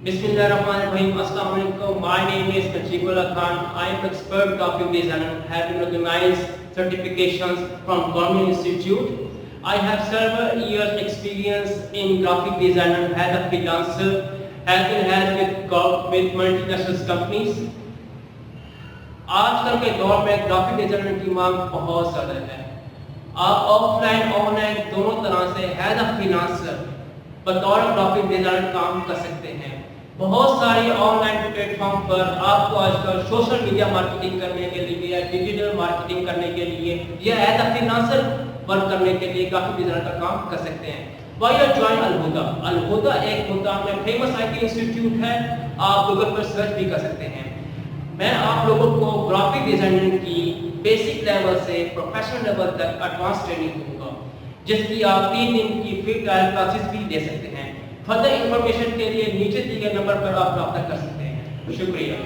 Bismillahirrahmanirrahim. Assalamu alaikum. My name is Kachibullah Khan. I am expert graphic designer having recognized certifications from Government Institute. I have several years experience in graphic design as a freelancer as well as with multinational companies. آج کل کے دور میں graphic designer کی مانگ بہت زیادہ ہے. آپ آف لائن آن لائن دونوں طرح سے ایز اے فریلانسر بطور گرافک ڈیزائنر کام کر سکتے ہیں. بہت ساری آن لائن پلیٹ فارم پر آپ کو آج کل سوشل میڈیا مارکیٹنگ کرنے کے لیے یا ڈیجیٹل مارکیٹنگ کرنے کے لیے یا ایز اے فریلانسر ورک کرنے کے لیے گرافک ڈیزائنر کا کام کر سکتے ہیں. وائی آر جوائن الہدا. الہدا ایک ملتان میں فیمس آئی ٹی انسٹیٹیوٹ ہے. آپ گوگل پر سرچ بھی کر سکتے ہیں. میں آپ لوگوں کو گرافک ڈیزائننگ کی بیسک لیول سے پروفیشنل لیول تک ایڈوانس ٹریننگ دوں گا جس کی آپ 3 دن کی فری ٹرائل کلاسز بھی دے سکتے ہیں. فردر انفارمیشن کے لیے نیچے دیے گئے نمبر پر آپ رابطہ کر سکتے ہیں. شکریہ.